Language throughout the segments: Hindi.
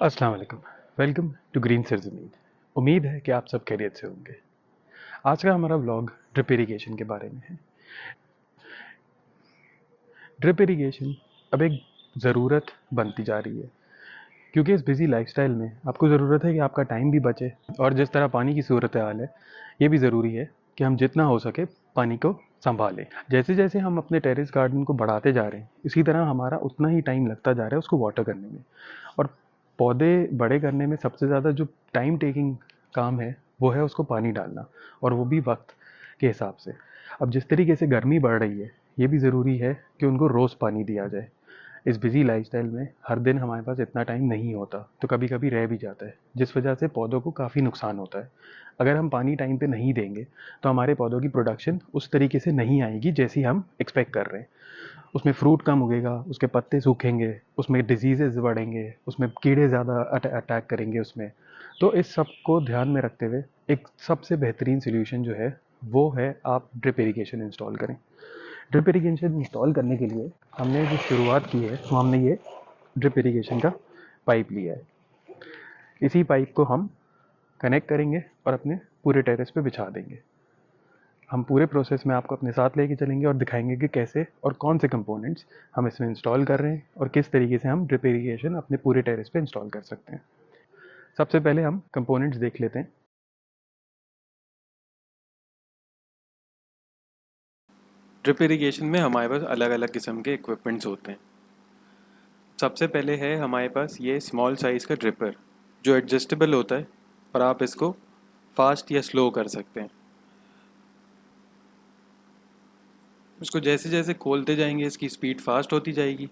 अस्सलाम वालेकुम। वेलकम टू ग्रीन सरजमीन। उम्मीद है कि आप सब खैरियत से होंगे। आज का हमारा व्लॉग ड्रिप इरिगेशन के बारे में है। ड्रिप इरिगेशन अब एक ज़रूरत बनती जा रही है, क्योंकि इस बिज़ी लाइफस्टाइल में आपको ज़रूरत है कि आपका टाइम भी बचे, और जिस तरह पानी की सूरत हाल है, ये भी ज़रूरी है कि हम जितना हो सके पानी को संभालें। जैसे जैसे हम अपने टेरेस गार्डन को बढ़ाते जा रहे हैं, इसी तरह हमारा उतना ही टाइम लगता जा रहा है उसको वाटर करने में। और पौधे बड़े करने में सबसे ज़्यादा जो टाइम टेकिंग काम है, वो है उसको पानी डालना, और वो भी वक्त के हिसाब से। अब जिस तरीके से गर्मी बढ़ रही है, ये भी ज़रूरी है कि उनको रोज़ पानी दिया जाए। इस बिज़ी लाइफस्टाइल में हर दिन हमारे पास इतना टाइम नहीं होता, तो कभी कभी रह भी जाता है, जिस वजह से पौधों को काफ़ी नुकसान होता है। अगर हम पानी टाइम पे नहीं देंगे, तो हमारे पौधों की प्रोडक्शन उस तरीके से नहीं आएगी जैसी हम एक्सपेक्ट कर रहे हैं। उसमें फ्रूट कम उगेगा, उसके पत्ते सूखेंगे, उसमें डिजीज़ेज़ बढ़ेंगे, उसमें कीड़े ज़्यादा अटैक करेंगे उसमें। तो इस सब को ध्यान में रखते हुए एक सबसे बेहतरीन सॉल्यूशन जो है, वो है आप ड्रिप इरिगेशन इंस्टॉल करें। ड्रिप इरिगेशन इंस्टॉल करने के लिए हमने जो शुरुआत की है, वो हमने ये ड्रिप इरिगेशन का पाइप लिया है। इसी पाइप को हम कनेक्ट करेंगे और अपने पूरे टेरेस पे बिछा देंगे। हम पूरे प्रोसेस में आपको अपने साथ लेके चलेंगे और दिखाएंगे कि कैसे और कौन से कंपोनेंट्स हम इसमें इंस्टॉल कर रहे हैं, और किस तरीके से हम ड्रिप इरिगेशन अपने पूरे टेरेस पे इंस्टॉल कर सकते हैं। सबसे पहले हम कंपोनेंट्स देख लेते हैं। ड्रिप इरिगेशन में हमारे पास अलग अलग किस्म के इक्विपमेंट्स होते हैं। सबसे पहले है हमारे पास ये स्मॉल साइज़ का ड्रिपर जो एडजस्टेबल होता है, और आप इसको फास्ट या स्लो कर सकते हैं। इसको जैसे जैसे खोलते जाएंगे इसकी स्पीड फास्ट होती जाएगी,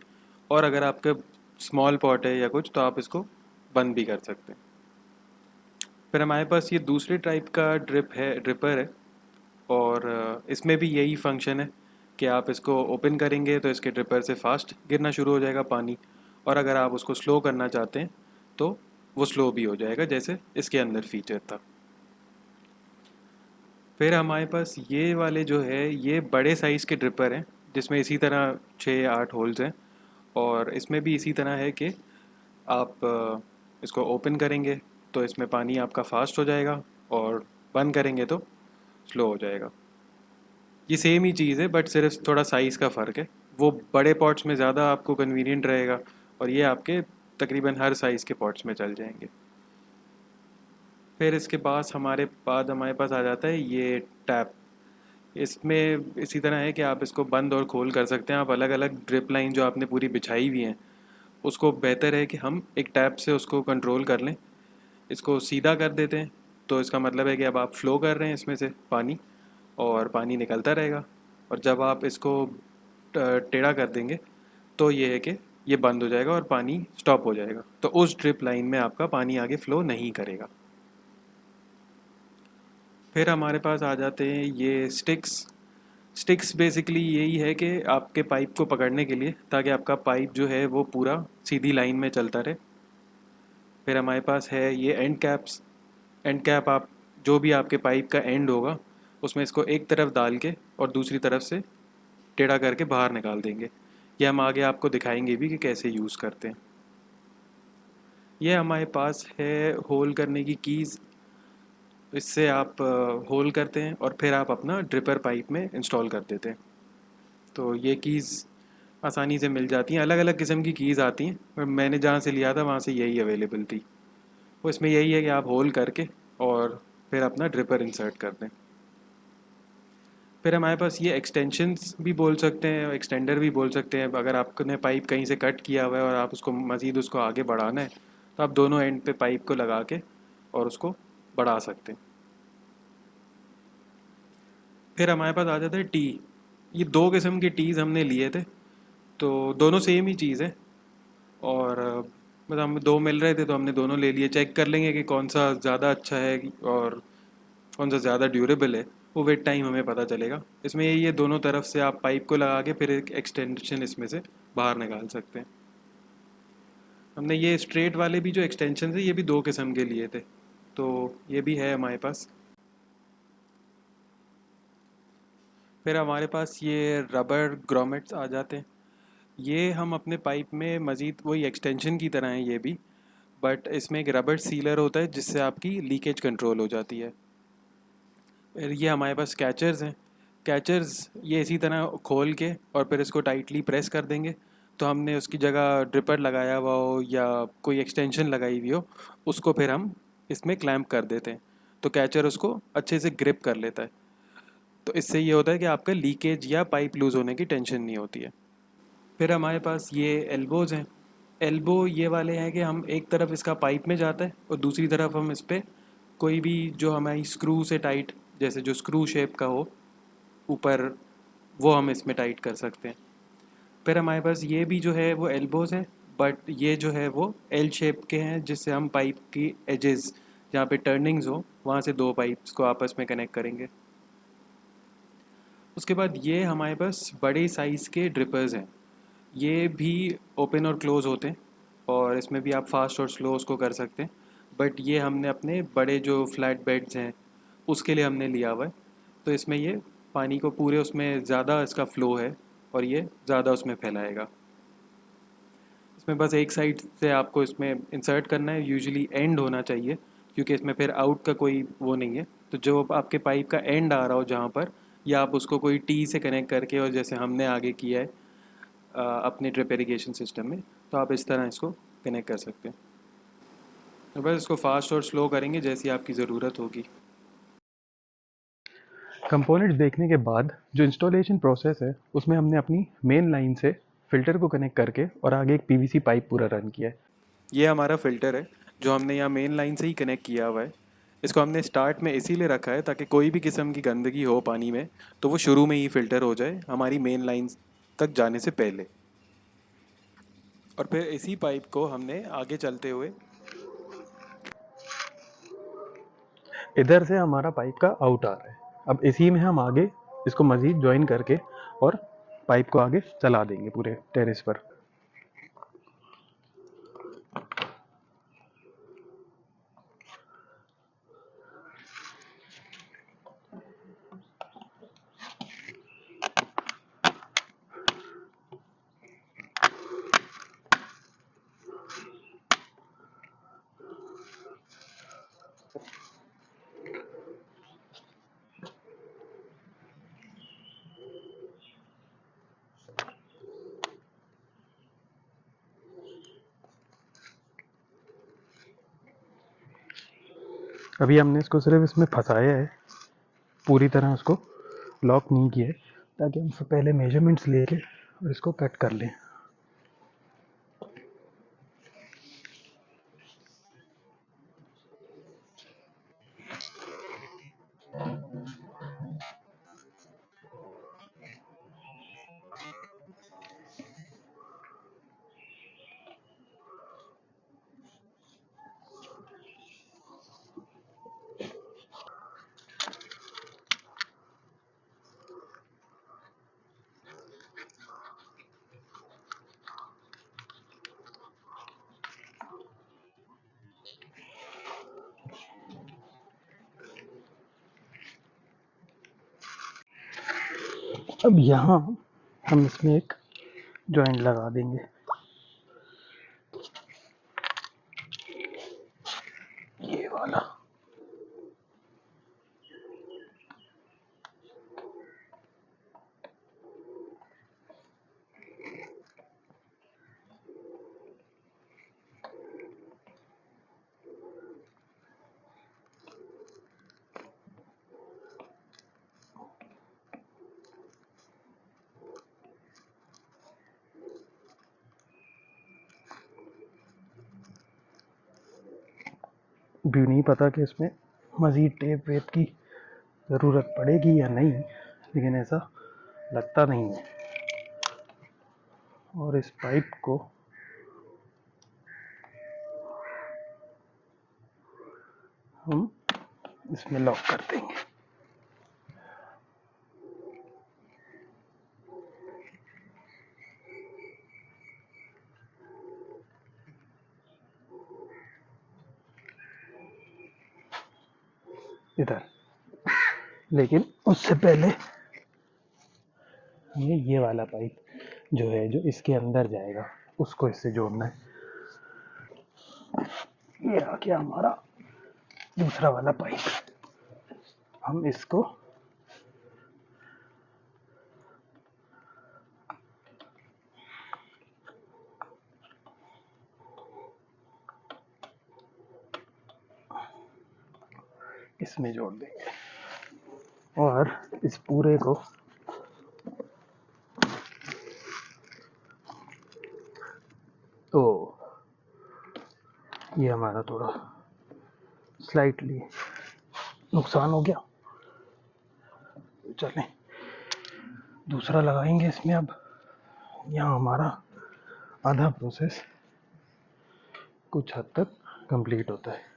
और अगर आपका स्मॉल पॉट है या कुछ तो आप इसको बंद भी कर सकते हैं। फिर हमारे पास ये दूसरे टाइप का ड्रिपर है, और इसमें भी यही फंक्शन है कि आप इसको ओपन करेंगे तो इसके ड्रिपर से फास्ट गिरना शुरू हो जाएगा पानी, और अगर आप उसको स्लो करना चाहते हैं तो वो स्लो भी हो जाएगा, जैसे इसके अंदर फीचर था। फिर हमारे पास ये वाले जो है ये बड़े साइज़ के ड्रिपर हैं, जिसमें इसी तरह 6-8 होल्स हैं, और इसमें भी इसी तरह है कि आप इसको ओपन करेंगे तो इसमें पानी आपका फास्ट हो जाएगा, और बंद करेंगे तो स्लो हो जाएगा। ये सेम ही चीज़ है, बट सिर्फ थोड़ा साइज़ का फ़र्क है। वो बड़े पॉट्स में ज़्यादा आपको कन्वीनियंट रहेगा, और ये आपके तकरीबन हर साइज़ के पॉट्स में चल जाएंगे। फिर इसके बाद हमारे पास आ जाता है ये टैप। इसमें इसी तरह है कि आप इसको बंद और खोल कर सकते हैं। आप अलग अलग ड्रिप लाइन जो आपने पूरी बिछाई हुई हैं, उसको बेहतर है कि हम एक टैप से उसको कंट्रोल कर लें। इसको सीधा कर देते हैं तो इसका मतलब है कि अब आप फ्लो कर रहे हैं इसमें से पानी, और पानी निकलता रहेगा। और जब आप इसको टेढ़ा कर देंगे तो ये है कि ये बंद हो जाएगा और पानी स्टॉप हो जाएगा, तो उस ड्रिप लाइन में आपका पानी आगे फ्लो नहीं करेगा। फिर हमारे पास आ जाते हैं ये स्टिक्स। स्टिक्स बेसिकली यही है कि आपके पाइप को पकड़ने के लिए, ताकि आपका पाइप जो है वो पूरा सीधी लाइन में चलता रहे। फिर हमारे पास है ये एंड कैप्स। एंड कैप आप जो भी आपके पाइप का एंड होगा उसमें इसको एक तरफ डाल के और दूसरी तरफ से टेढ़ा करके बाहर निकाल देंगे। ये हम आगे आपको दिखाएंगे भी कि कैसे यूज़ करते हैं। ये हमारे पास है होल करने की कीज़। इससे आप होल करते हैं और फिर आप अपना ड्रिपर पाइप में इंस्टॉल कर देते हैं। तो ये कीज़ आसानी से मिल जाती हैं। अलग अलग किस्म की कीज़ आती हैं, पर मैंने जहाँ से लिया था वहाँ से यही अवेलेबल थी। वो इसमें यही है कि आप होल करके और फिर अपना ड्रिपर इंसर्ट कर दें। फिर हमारे पास ये एक्सटेंशंस भी बोल सकते हैं, एक्सटेंडर भी बोल सकते हैं। अगर आपने पाइप कहीं से कट किया हुआ है और आप उसको मज़ीद उसको आगे बढ़ाना है, तो आप दोनों एंड पे पाइप को लगा के और उसको बढ़ा सकते हैं। फिर हमारे पास आ जाता है टी। ये दो किस्म के टीज़ हमने लिए थे, तो दोनों सेम ही चीज़ है, और बस हम दो मिल रहे थे तो हमने दोनों ले लिए। चेक कर लेंगे कि कौन सा ज़्यादा अच्छा है और कौन सा ज़्यादा ड्यूरेबल है, वो विद टाइम हमें पता चलेगा। इसमें यही है, दोनों तरफ से आप पाइप को लगा के फिर एक एक्सटेंशन इसमें से बाहर निकाल सकते हैं। हमने ये स्ट्रेट वाले भी जो एक्सटेंशन है ये भी दो किस्म के लिए थे, तो ये भी है हमारे पास। फिर हमारे पास ये रबर ग्रोमेट्स आ जाते हैं। ये हम अपने पाइप में मज़ीद वही एक्सटेंशन की तरह है ये भी, बट इसमें एक रबर सीलर होता है जिससे आपकी लीकेज कंट्रोल हो जाती है। फिर ये हमारे पास कैचर्स हैं। कैचर्स ये इसी तरह खोल के और फिर इसको टाइटली प्रेस कर देंगे, तो हमने उसकी जगह ड्रिपर लगाया हुआ हो या कोई एक्सटेंशन लगाई हुई हो, उसको फिर हम इसमें क्लैंप कर देते हैं, तो कैचर उसको अच्छे से ग्रिप कर लेता है। तो इससे ये होता है कि आपका लीकेज या पाइप लूज़ होने की टेंशन नहीं होती है। फिर हमारे पास ये एल्बोज़ हैं। एल्बो ये वाले हैं कि हम एक तरफ इसका पाइप में जाता है और दूसरी तरफ हम इस पे कोई भी जो हमारी स्क्रू से टाइट, जैसे जो स्क्रू शेप का हो ऊपर, वो हम इसमें टाइट कर सकते हैं। फिर हमारे पास ये भी जो है वो एल्बोज़ हैं, बट ये जो है वो एल शेप के हैं, जिससे हम पाइप की एजेस जहाँ पे टर्निंग्स हो वहाँ से दो पाइप्स को आपस में कनेक्ट करेंगे। उसके बाद ये हमारे पास बड़े साइज़ के ड्रिपर्स हैं। ये भी ओपन और क्लोज़ होते हैं और इसमें भी आप फास्ट और स्लो उसको कर सकते हैं, बट ये हमने अपने बड़े जो फ्लैट बेड्स हैं उसके लिए हमने लिया हुआ है। तो इसमें ये पानी को पूरे उसमें ज़्यादा इसका फ़्लो है और ये ज़्यादा उसमें फैलाएगा। इसमें बस एक साइड से आपको इसमें इंसर्ट करना है, यूजुअली एंड होना चाहिए, क्योंकि इसमें फिर आउट का कोई वो नहीं है। तो जो आपके पाइप का एंड आ रहा हो जहाँ पर, या आप उसको कोई टी से कनेक्ट करके, और जैसे हमने आगे किया है अपने ड्रिप इरिगेशन सिस्टम में, तो आप इस तरह इसको कनेक्ट कर सकते हैं। तो बस इसको फास्ट और स्लो करेंगे जैसी आपकी ज़रूरत होगी। कंपोनेंट्स देखने के बाद जो इंस्टॉलेशन प्रोसेस है उसमें हमने अपनी मेन लाइन से फ़िल्टर को कनेक्ट करके और आगे एक पीवीसी पाइप पूरा रन किया है। ये हमारा फ़िल्टर है जो हमने यहाँ मेन लाइन से ही कनेक्ट किया हुआ है। इसको हमने स्टार्ट में इसीलिए रखा है ताकि कोई भी किस्म की गंदगी हो पानी में तो वो शुरू में ही फ़िल्टर हो जाए हमारी मेन लाइन तक जाने से पहले। और फिर इसी पाइप को हमने आगे चलते हुए, इधर से हमारा पाइप का आउट आ रहा है, अब इसी में हम आगे इसको मज़ीद जॉइन करके और पाइप को आगे चला देंगे पूरे टेरेस पर। अभी हमने इसको सिर्फ इसमें फंसाया है, पूरी तरह उसको लॉक नहीं किया है, ताकि हम पहले मेजरमेंट्स लेके और इसको कट कर लें। अब यहाँ हम इसमें एक जॉइंट लगा देंगे। ये वाला। भी नहीं पता कि इसमें मज़ीद टेप वेप की ज़रूरत पड़ेगी या नहीं, लेकिन ऐसा लगता नहीं है। और इस पाइप को हम इसमें लॉक कर देंगे। इधर, लेकिन उससे पहले हमें ये वाला पाइप जो है, जो इसके अंदर जाएगा, उसको इससे जोड़ना है। ये आ गया हमारा दूसरा वाला पाइप। हम इसको इसमें जोड़ देंगे और इस पूरे को तो ये हमारा थोड़ा स्लाइटली नुकसान हो गया। चलें दूसरा लगाएंगे इसमें। अब यहाँ हमारा आधा प्रोसेस कुछ हद तक कंप्लीट होता है।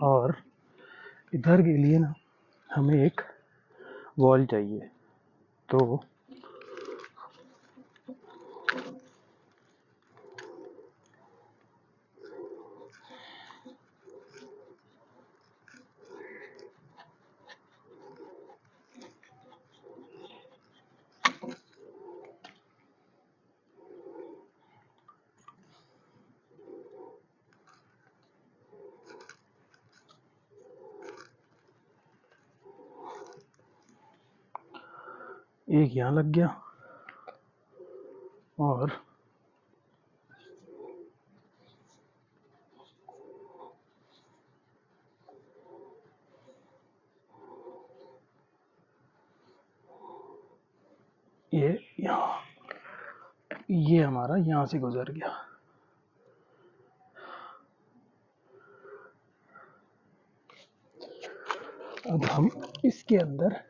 और इधर के लिए ना हमें एक वॉल चाहिए, तो एक यहाँ लग गया और ये यहाँ, ये हमारा यहाँ से गुजर गया। अब हम इसके अंदर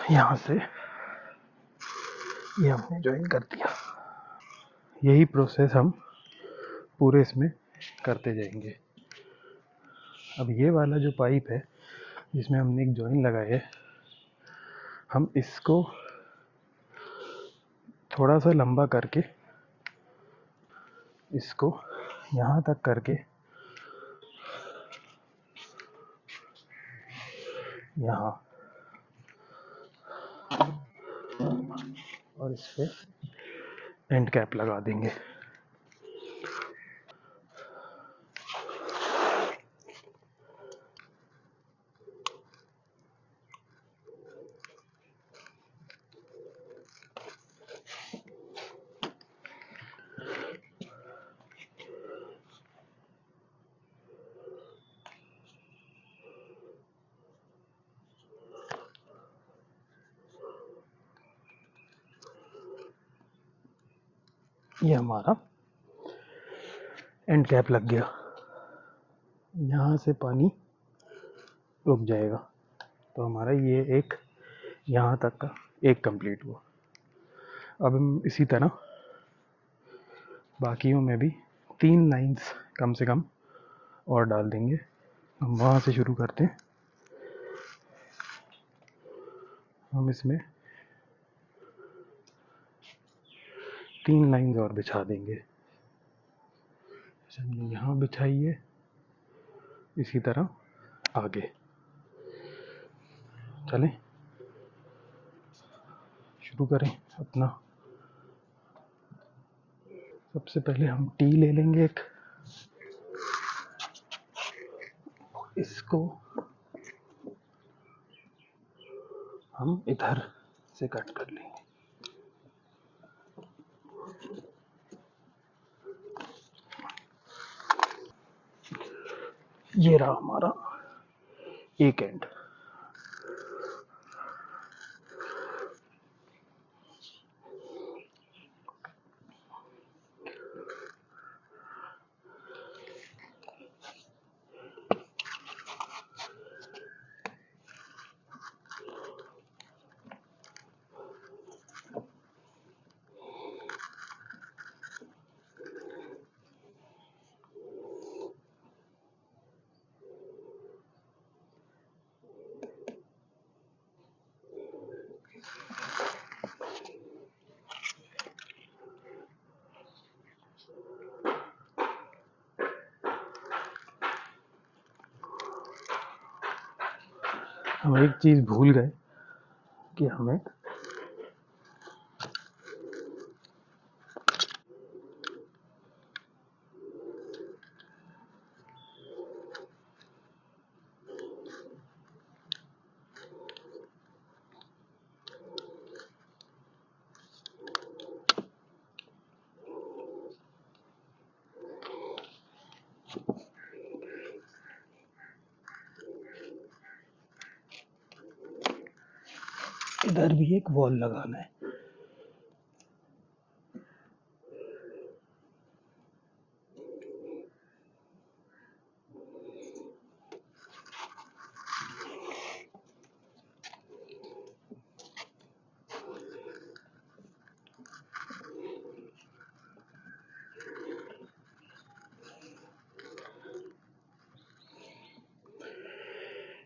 यहाँ से ये हमने ज्वाइन कर दिया। यही प्रोसेस हम पूरे इसमें करते जाएंगे। अब ये वाला जो पाइप है जिसमें हमने एक ज्वाइन लगाया है, हम इसको थोड़ा सा लंबा करके इसको यहाँ तक करके यहाँ और इस पे एंड कैप लगा देंगे। ये हमारा एंड कैप लग गया। यहाँ से पानी रुक जाएगा, तो हमारा ये एक यहाँ तक का एक कंप्लीट हुआ। अब हम इसी तरह बाकियों में भी 3 लाइंस कम से कम और डाल देंगे। हम वहाँ से शुरू करते हैं। हम इसमें 3 लाइंस और बिछा देंगे। हमने यहाँ बिछाई है, इसी तरह आगे। चलें शुरू करें अपना। सबसे पहले हम टी ले लेंगे एक, इसको हम इधर से कट कर लेंगे। ये रहा हमारा एक एंड। हम एक चीज़ भूल गए कि हमें इधर भी एक वॉल लगाना है।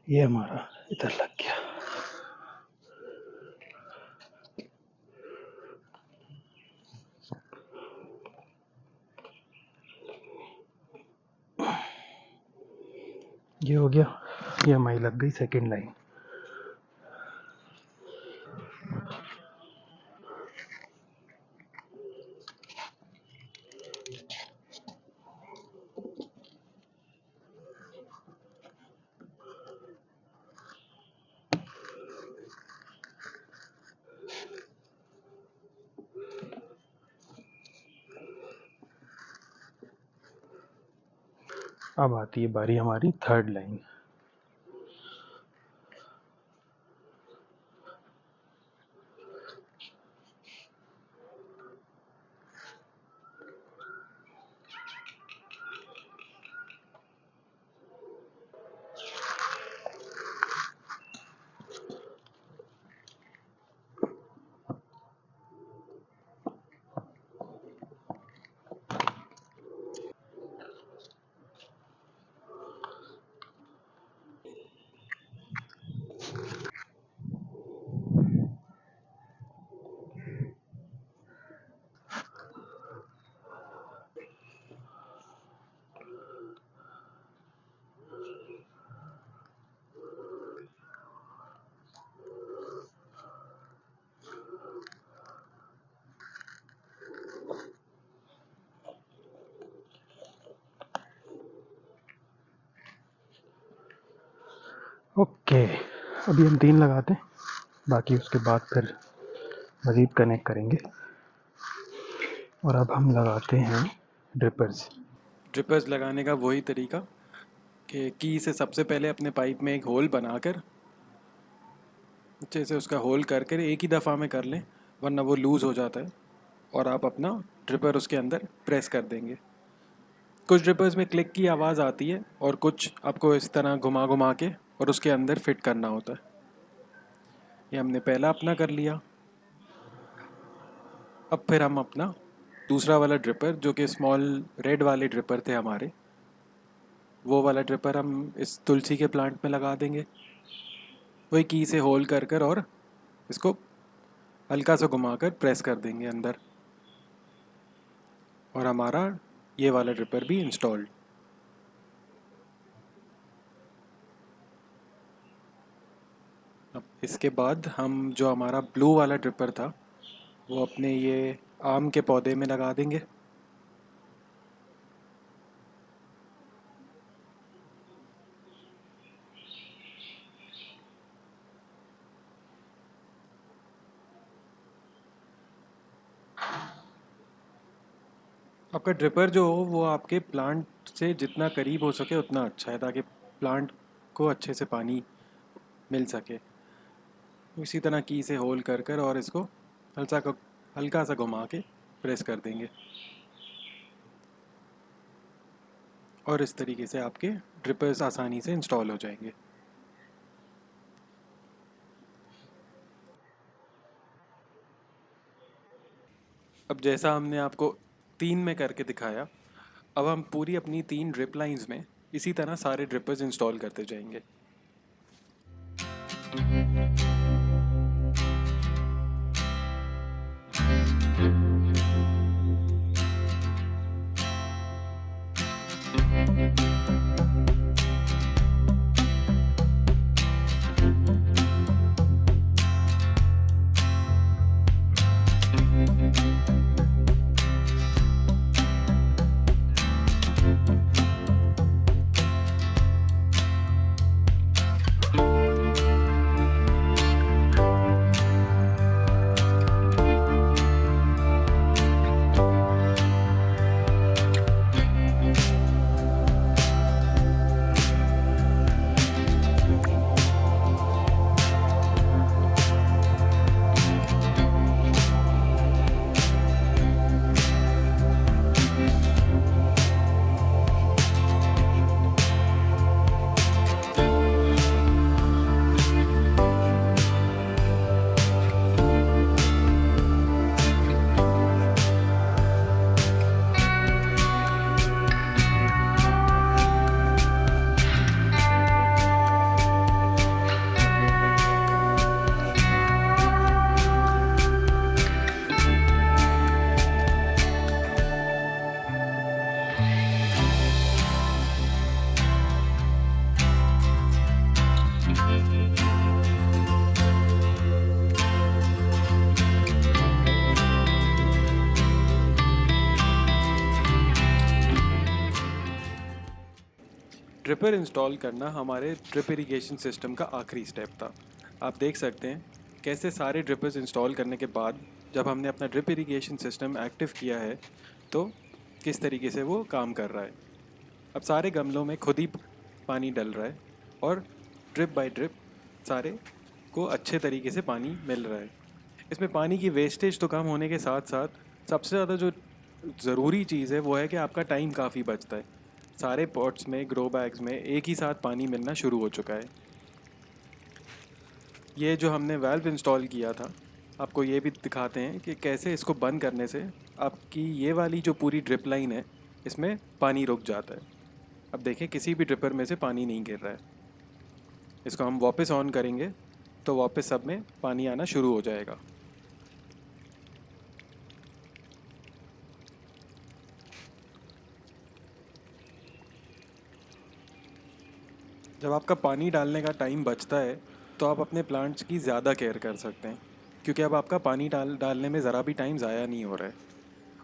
ये हमारा इधर लग गया। ये हो गया। ये हमारी लग गई सेकंड लाइन। अब आती है बारी हमारी थर्ड लाइन। ओके, अभी हम 3 लगाते हैं, बाकी उसके बाद फिर मज़ीद कनेक्ट करेंगे। और अब हम लगाते हैं ड्रिपर्स। ड्रिपर्स लगाने का वही तरीका कि की से सबसे पहले अपने पाइप में एक होल बनाकर अच्छे से उसका होल कर एक ही दफ़ा में कर लें, वरना वो लूज़ हो जाता है और आप अपना ड्रिपर उसके अंदर प्रेस कर देंगे। कुछ ड्रिपर्स में क्लिक की आवाज़ आती है और कुछ आपको इस तरह घुमा घुमा के और उसके अंदर फिट करना होता है। ये हमने पहला अपना कर लिया। अब फिर हम अपना दूसरा वाला ड्रिपर, जो कि स्मॉल रेड वाले ड्रिपर थे हमारे, वो वाला ड्रिपर हम इस तुलसी के प्लांट में लगा देंगे। वही की से होल कर और इसको हल्का सा घुमाकर प्रेस कर देंगे अंदर, और हमारा ये वाला ड्रिपर भी इंस्टॉल्ड। अब इसके बाद हम जो हमारा ब्लू वाला ड्रिपर था वो अपने ये आम के पौधे में लगा देंगे। आपका ड्रिपर जो हो वो आपके प्लांट से जितना करीब हो सके उतना अच्छा है, ताकि प्लांट को अच्छे से पानी मिल सके। इसी तरह की से होल कर कर और इसको हल्का सा घुमा के प्रेस कर देंगे, और इस तरीके से आपके ड्रिपर्स आसानी से इंस्टॉल हो जाएंगे। अब जैसा हमने आपको 3 में करके दिखाया, अब हम पूरी अपनी 3 ड्रिप लाइंस में इसी तरह सारे ड्रिपर्स इंस्टॉल करते जाएंगे। ड्रिपर इंस्टॉल करना हमारे ड्रिप इरिगेशन सिस्टम का आखिरी स्टेप था। आप देख सकते हैं कैसे सारे ड्रिपर्स इंस्टॉल करने के बाद जब हमने अपना ड्रिप इरिगेशन सिस्टम एक्टिव किया है तो किस तरीके से वो काम कर रहा है। अब सारे गमलों में खुद ही पानी डल रहा है और ड्रिप बाय ड्रिप सारे को अच्छे तरीके से पानी मिल रहा है। इसमें पानी की वेस्टेज तो कम होने के साथ साथ सबसे ज़्यादा जो ज़रूरी चीज़ है वो है कि आपका टाइम काफ़ी बचता है। सारे पॉट्स में, ग्रो बैग्स में एक ही साथ पानी मिलना शुरू हो चुका है। ये जो हमने वाल्व इंस्टॉल किया था, आपको ये भी दिखाते हैं कि कैसे इसको बंद करने से आपकी ये वाली जो पूरी ड्रिप लाइन है इसमें पानी रुक जाता है। अब देखें किसी भी ड्रिपर में से पानी नहीं गिर रहा है। इसको हम वापस ऑन करेंगे तो वापस सब में पानी आना शुरू हो जाएगा। जब आपका पानी डालने का टाइम बचता है तो आप अपने प्लांट्स की ज़्यादा केयर कर सकते हैं, क्योंकि अब आपका पानी डालने में ज़रा भी टाइम ज़ाया नहीं हो रहा है।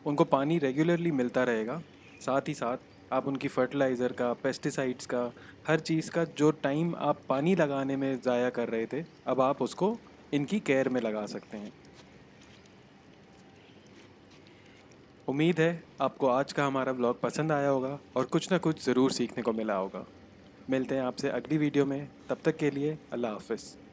उनको पानी रेगुलरली मिलता रहेगा। साथ ही साथ आप उनकी फर्टिलाइज़र का, पेस्टिसाइड्स का, हर चीज़ का जो टाइम आप पानी लगाने में ज़ाया कर रहे थे, अब आप उसको इनकी केयर में लगा सकते हैं। उम्मीद है आपको आज का हमारा ब्लॉग पसंद आया होगा और कुछ ना कुछ ज़रूर सीखने को मिला होगा। मिलते हैं आपसे अगली वीडियो में, तब तक के लिए अल्लाह हाफ़िज़।